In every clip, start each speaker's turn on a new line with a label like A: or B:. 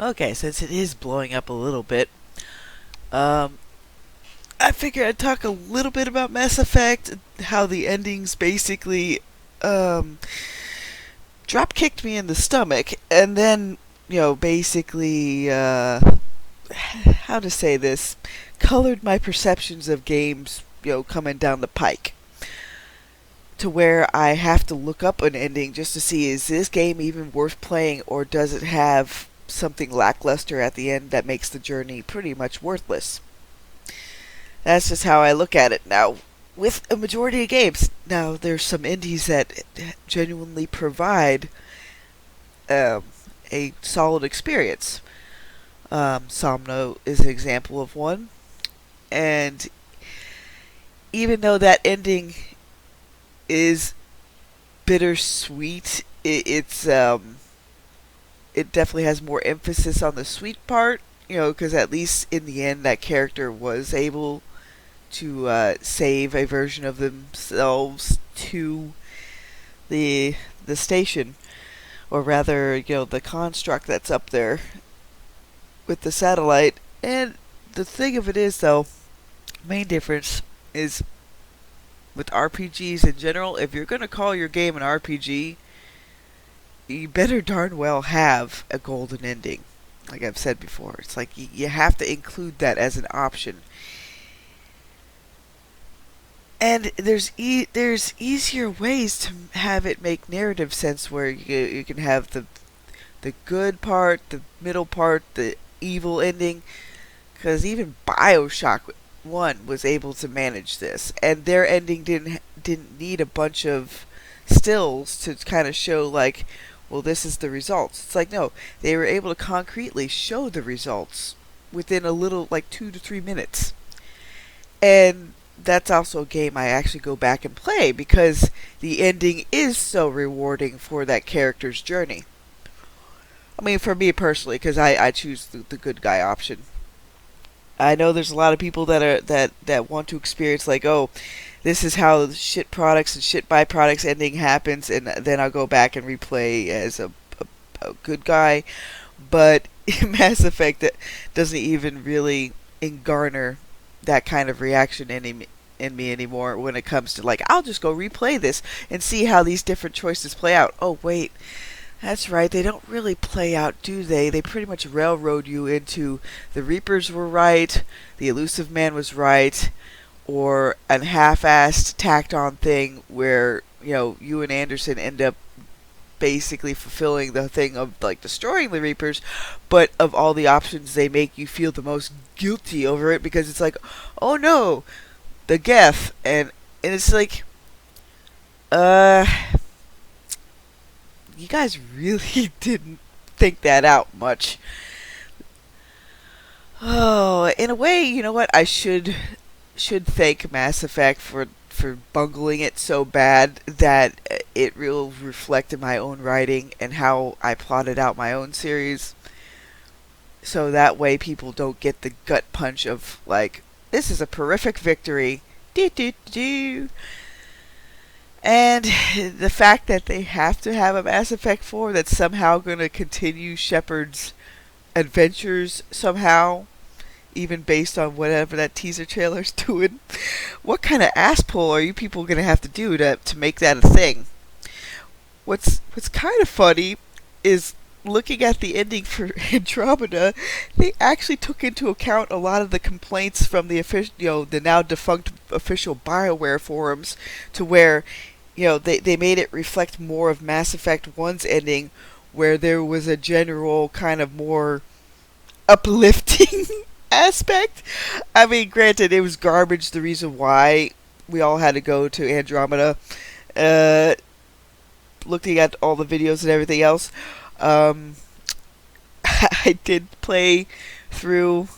A: Okay, since it is blowing up a little bit, um, I figured I'd talk a little bit about Mass Effect, how the endings basically um, drop kicked me in the stomach, and then, basically, how to say this, colored my perceptions of games, coming down the pike. To where I have to look up an ending just to see, is this game even worth playing, or does it have something lackluster at the end that makes the journey pretty much worthless? That's just how I look at it now. With a majority of games, now there's some indies that genuinely provide um, a solid experience. Somno is an example of one, and even though that ending is bittersweet, it definitely has more emphasis on the sweet part. Because at least in the end, that character was able to save a version of themselves to the the station, or rather, the construct that's up there with the satellite. And the thing of it is, though, main difference is with RPGs in general. If you're going to call your game an RPG, you better darn well have a golden ending. Like I've said before, it's like you have to include that as an option. And there's easier ways to have it make narrative sense, where you can have the good part, the middle part, the evil ending. Because even Bioshock One was able to manage this, and their ending didn't need a bunch of stills to kind of show, like, well, this is the results. It's like, no, they were able to concretely show the results within a little, like, 2 to 3 minutes. And that's also a game I actually go back and play, because the ending is so rewarding for that character's journey. I mean, for me personally, because I choose the good guy option. I know there's a lot of people that want to experience, like, oh, this is how shit products and shit byproducts ending happens, and then I'll go back and replay as a good guy. But Mass Effect doesn't even really garner that kind of reaction in me anymore when it comes to, like, I'll just go replay this and see how these different choices play out. Oh wait, that's right, they don't really play out, do they? They pretty much railroad you into the Reapers were right, the Elusive Man was right, or an half-assed, tacked-on thing where, you and Anderson end up basically fulfilling the thing of, like, destroying the Reapers, but of all the options, they make you feel the most guilty over it, because it's like, oh no, the Geth, and it's like, uh, you guys really didn't think that out much. Oh, in a way, you know what? I should thank Mass Effect for bungling it so bad that it will reflect in my own writing and how I plotted out my own series. So that way, people don't get the gut punch of, like, this is a horrific victory. Do do do. And the fact that they have to have a Mass Effect 4 that's somehow going to continue Shepard's adventures somehow, even based on whatever that teaser trailer's doing. What kind of ass pull are you people going to have to do to make that a thing? What's kind of funny is, looking at the ending for Andromeda, they actually took into account a lot of the complaints from the official, the now defunct official BioWare forums, to where, they made it reflect more of Mass Effect 1's ending, where there was a general kind of more uplifting aspect. I mean, granted, it was garbage, the reason why we all had to go to Andromeda. Uh, Looking at all the videos and everything else, um, I did play through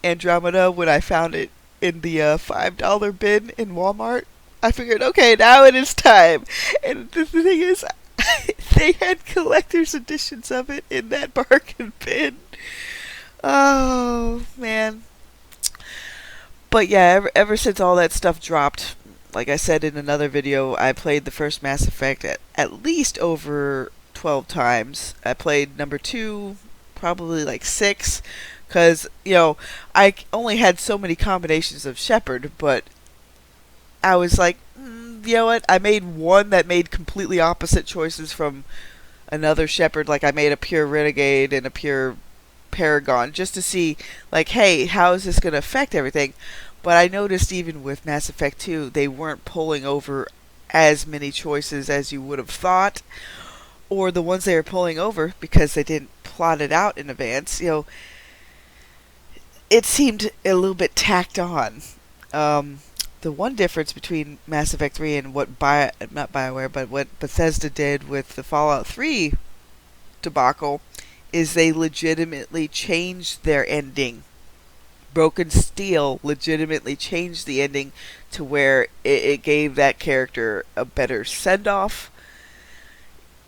A: Andromeda when I found it in the $5 bin in Walmart. I figured, okay, now it is time. And the thing is, they had collector's editions of it in that bargain bin. Oh, man. But yeah, ever since all that stuff dropped, like I said in another video, I played the first Mass Effect at least over 12 times. I played number 2 probably like 6, because I only had so many combinations of Shepard, but I was like, you know what? I made one that made completely opposite choices from another Shepard. Like I made a pure Renegade and a pure Paragon just to see, like, hey, how is this going to affect everything? But I noticed even with Mass Effect 2, they weren't pulling over as many choices as you would have thought, or the ones they were pulling over because they didn't plot it out in advance. It seemed a little bit tacked on. The one difference between Mass Effect 3 and what not BioWare, but what Bethesda did with the Fallout 3 debacle is they legitimately changed their ending. Broken Steel legitimately changed the ending to where it gave that character a better send-off.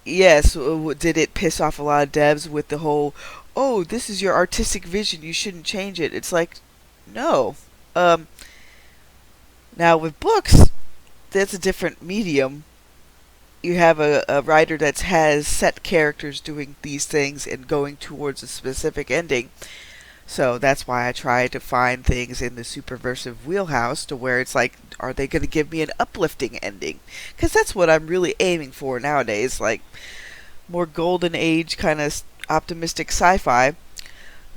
A: Yes, did it piss off a lot of devs with the whole, oh, this is your artistic vision, you shouldn't change it? It's like, no. Now with books, that's a different medium. You have a writer that has set characters doing these things and going towards a specific ending. So that's why I try to find things in the superversive wheelhouse to where it's like, are they going to give me an uplifting ending? Because that's what I'm really aiming for nowadays, like more golden age kind of optimistic sci-fi.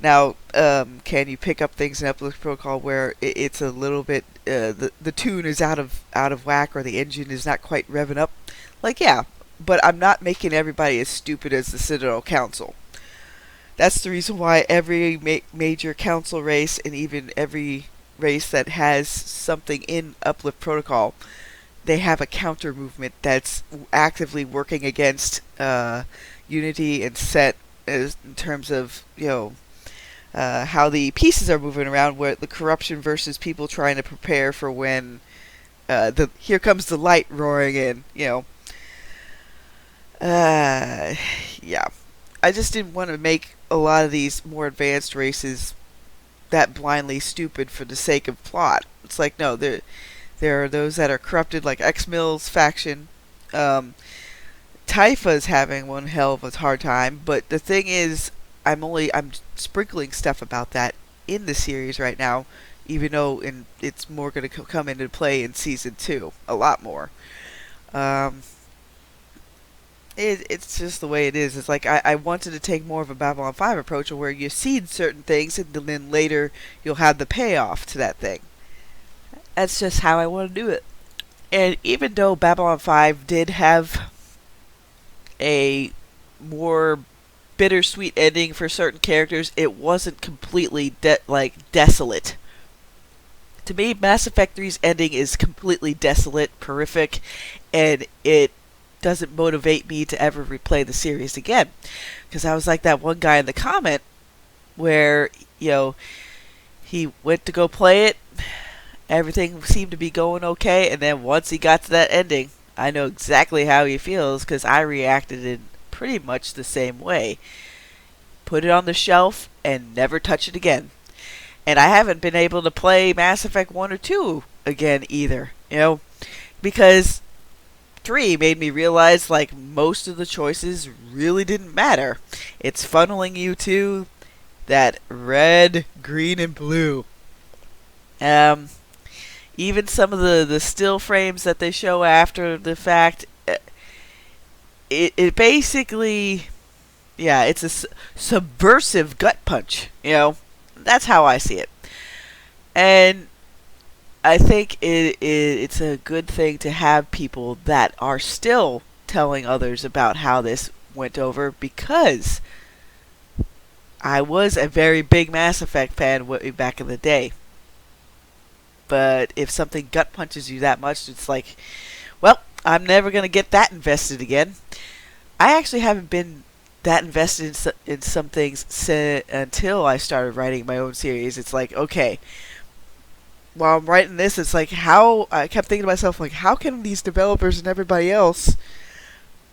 A: Now, can you pick up things in Uplift Protocol where it's a little bit the tune is out of whack or the engine is not quite revving up? Like, yeah, but I'm not making everybody as stupid as the Citadel Council. That's the reason why every major council race and even every race that has something in Uplift Protocol, they have a counter movement that's actively working against Unity and Set in terms of how the pieces are moving around, where the corruption versus people trying to prepare for when here comes the light roaring in. Yeah. I just didn't want to make a lot of these more advanced races that blindly stupid for the sake of plot. It's like, no, there are those that are corrupted, like X-Mills faction. Tifa's having one hell of a hard time, but the thing is, I'm sprinkling stuff about that in the series right now, even though it's more going to come into play in season 2, a lot more. It's just the way it is. It's like I wanted to take more of a Babylon 5 approach where you seed certain things and then later you'll have the payoff to that thing. That's just how I want to do it. And even though Babylon 5 did have a more bittersweet ending for certain characters, it wasn't completely desolate. To me, Mass Effect 3's ending is completely desolate, horrific, and it doesn't motivate me to ever replay the series again. Because I was like that one guy in the comment where, he went to go play it, everything seemed to be going okay, and then once he got to that ending, I know exactly how he feels because I reacted in pretty much the same way. Put it on the shelf and never touch it again. And I haven't been able to play Mass Effect 1 or 2 again either, because 3 made me realize like most of the choices really didn't matter. It's funneling you to that red, green, and blue. Even some of the still frames that they show after the fact, it basically, yeah, it's a subversive gut punch. That's how I see it. And I think it's a good thing to have people that are still telling others about how this went over, because I was a very big Mass Effect fan way back in the day. But if something gut punches you that much, it's like, well, I'm never going to get that invested again. I actually haven't been that invested in some things until I started writing my own series. It's like, okay, while I'm writing this, it's like, I kept thinking to myself, like, how can these developers and everybody else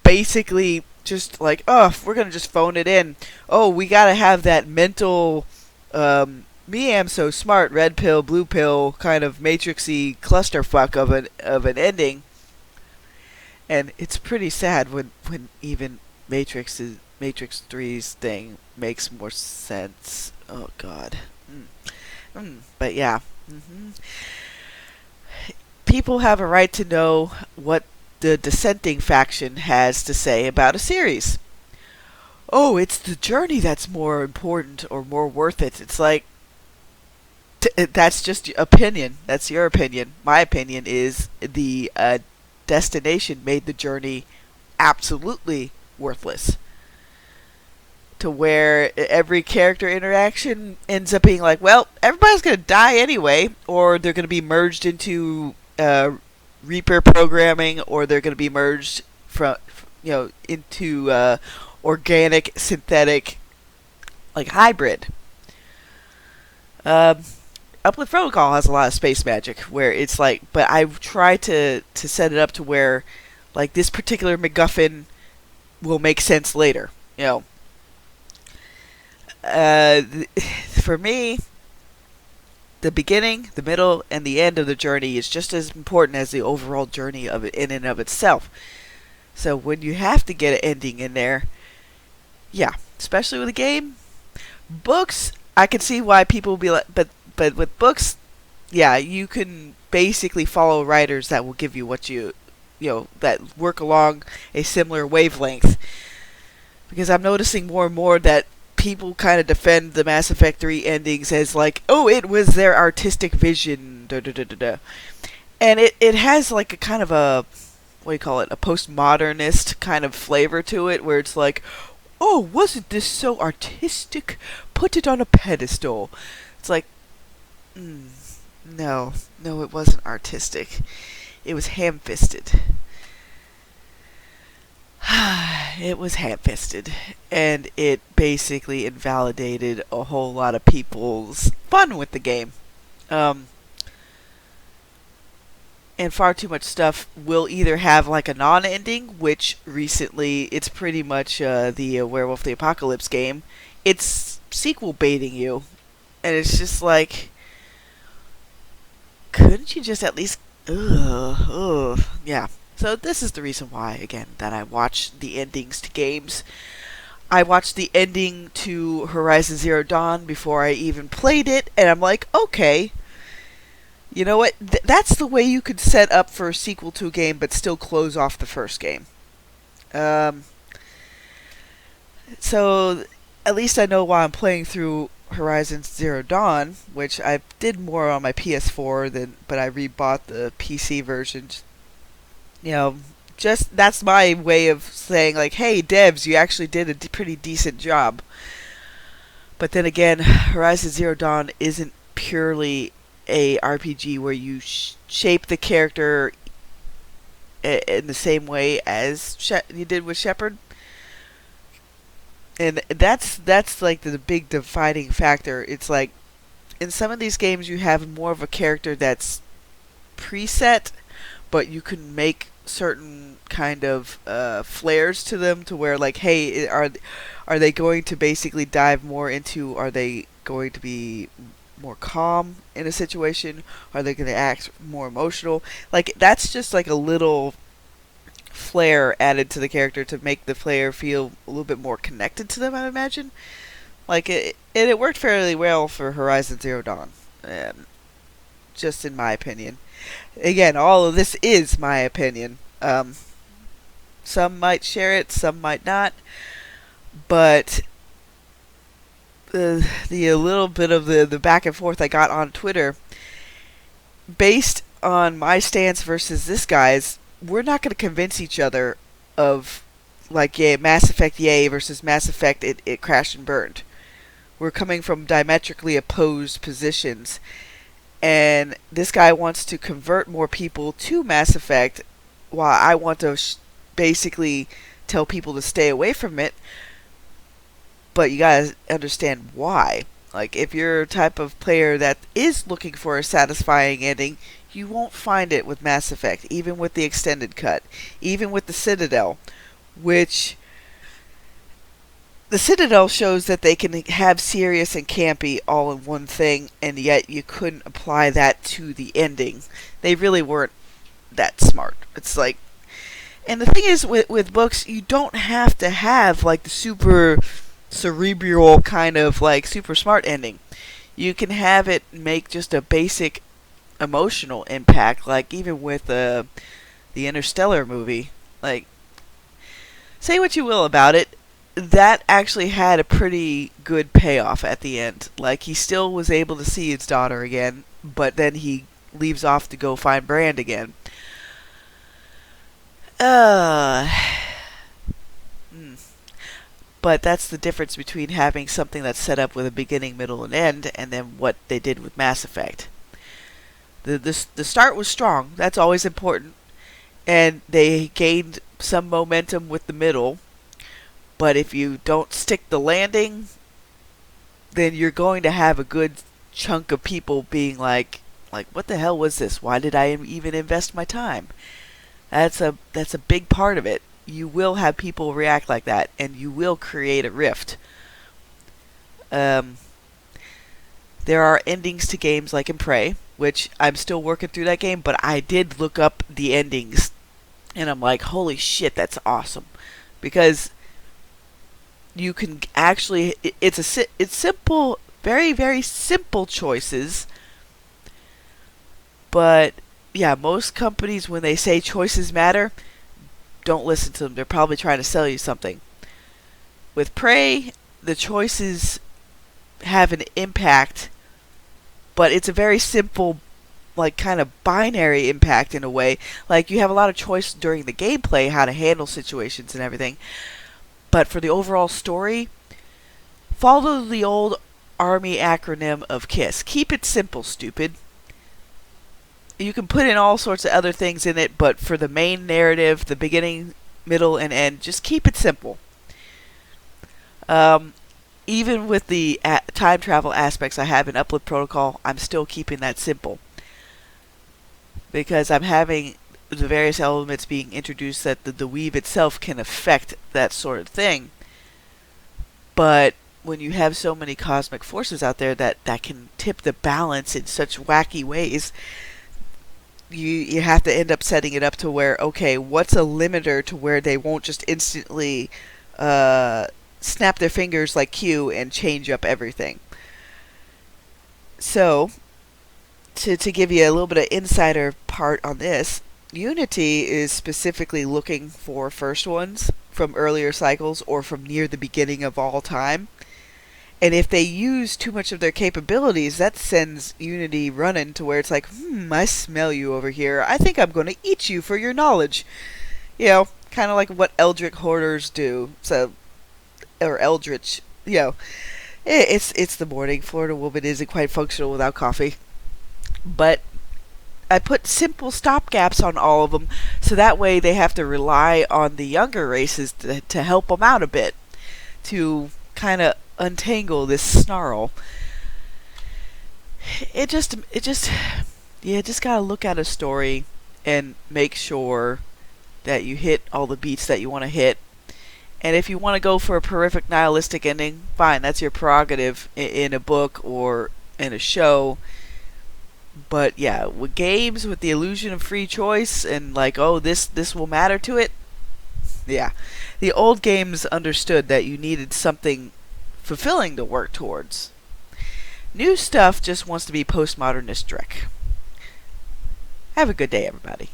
A: basically just like, oh, we're going to just phone it in. Oh, we got to have that mental, me am so smart, red pill, blue pill, kind of matrixy clusterfuck of an ending. And it's pretty sad when even Matrix 3's thing makes more sense. Oh God. But yeah. hmm People have a right to know what the dissenting faction has to say about a series. Oh, it's the journey that's more important or more worth it. It's like, that's just opinion. That's your opinion. My opinion is the destination made the journey absolutely worthless. To where every character interaction ends up being like, well, everybody's going to die anyway, or they're going to be merged into Reaper programming, or they're going to be merged from, into organic, synthetic, like hybrid. Um, Uplift Protocol has a lot of space magic where it's like, but I try to set it up to where, like, this particular MacGuffin will make sense later. You know, uh, for me, the beginning, the middle, and the end of the journey is just as important as the overall journey of it in and of itself. So when you have to get an ending in there, yeah, especially with a game, books, I can see why people will be like, but with books, yeah, you can basically follow writers that will give you what that work along a similar wavelength. Because I'm noticing more and more that people kind of defend the Mass Effect 3 endings as like, oh, it was their artistic vision, da da da da da. And it has like a kind of a, what do you call it, a postmodernist kind of flavor to it, where it's like, oh, wasn't this so artistic? Put it on a pedestal. It's like, no, it wasn't artistic. It was ham-fisted. It was ham-fisted, and it basically invalidated a whole lot of people's fun with the game. Um, and far too much stuff will either have like a non-ending, which recently it's pretty much the Werewolf the Apocalypse game. It's sequel baiting you, and it's just like, couldn't you just at least, yeah. So this is the reason why, again, that I watch the endings to games. I watched the ending to Horizon Zero Dawn before I even played it, and I'm like, okay, you know what? That's the way you could set up for a sequel to a game, but still close off the first game. Um, so at least I know why I'm playing through Horizon Zero Dawn, which I did more on my PS4 but I rebought the PC version. You know, just that's my way of saying like, hey, devs, you actually did a pretty decent job. But then again, Horizon Zero Dawn isn't purely a RPG where you shape the character in the same way as you did with Shepard. And that's like the big dividing factor. It's like, in some of these games you have more of a character that's preset, but you can make certain kind of flares to them to where, like, hey, are they going to basically dive more into, are they going to be more calm in a situation, are they going to act more emotional? Like, that's just like a little flair added to the character to make the player feel a little bit more connected to them, I imagine. Like, it worked fairly well for Horizon Zero Dawn, just in my opinion. Again, all of this is my opinion. Some might share it, some might not, but the little bit of the back and forth I got on Twitter, based on my stance versus this guy's, we're not going to convince each other of, like, yeah, Mass Effect yay versus Mass Effect it crashed and burned. We're coming from diametrically opposed positions, and this guy wants to convert more people to Mass Effect, while I want to basically tell people to stay away from it. But you gotta understand why. Like, if you're a type of player that is looking for a satisfying ending, you won't find it with Mass Effect, even with the extended cut, even with the Citadel, which the Citadel shows that they can have serious and campy all in one thing, and yet you couldn't apply that to the ending. They really weren't that smart. It's like, and the thing is, with books, you don't have to have like the super cerebral kind of like super smart ending. You can have it make just a basic emotional impact, like even with the Interstellar movie. Like, say what you will about it, that actually had a pretty good payoff at the end. Like, he still was able to see his daughter again, but then he leaves off to go find Brand again. Uh, hmm. But that's the difference between having something that's set up with a beginning, middle, and end, and then what they did with Mass Effect. The start was strong. That's always important, and they gained some momentum with the middle. But if you don't stick the landing, then you're going to have a good chunk of people being like what the hell was this? Why did I even invest my time? That's a big part of it. You will have people react like that, and you will create a rift. Um, there are endings to games like in Prey, which I'm still working through that game, but I did look up the endings, and I'm like, holy shit, that's awesome, because you can actually it's simple, very very simple choices, but yeah, most companies when they say choices matter, don't listen to them. They're probably trying to sell you something. With Prey, the choices have an impact, but it's a very simple, like, kind of binary impact in a way. Like, you have a lot of choice during the gameplay how to handle situations and everything, but for the overall story, follow the old army acronym of KISS. Keep it simple, stupid. You can put in all sorts of other things in it, but for the main narrative, the beginning, middle, and end, just keep it simple. Um, Even with the time travel aspects I have in Uplift Protocol, I'm still keeping that simple, because I'm having the various elements being introduced that the weave itself can affect that sort of thing. But when you have so many cosmic forces out there that can tip the balance in such wacky ways, you have to end up setting it up to where, okay, what's a limiter to where they won't just instantly snap their fingers like Q and change up everything. So, to give you a little bit of insider part on this, Unity is specifically looking for first ones from earlier cycles or from near the beginning of all time. And if they use too much of their capabilities, that sends Unity running to where it's like, I smell you over here. I think I'm going to eat you for your knowledge. You know, kind of like what Eldritch Hoarders do. So, or Eldritch, it's the morning. Florida woman isn't quite functional without coffee. But I put simple stopgaps on all of them, so that way they have to rely on the younger races to help them out a bit, to kind of untangle this snarl. You just gotta look at a story and make sure that you hit all the beats that you want to hit. And if you want to go for a horrific nihilistic ending, fine, that's your prerogative in a book or in a show. But yeah, with games with the illusion of free choice and like, oh, this will matter to it. Yeah, the old games understood that you needed something fulfilling to work towards. New stuff just wants to be postmodernist dreck. Have a good day, everybody.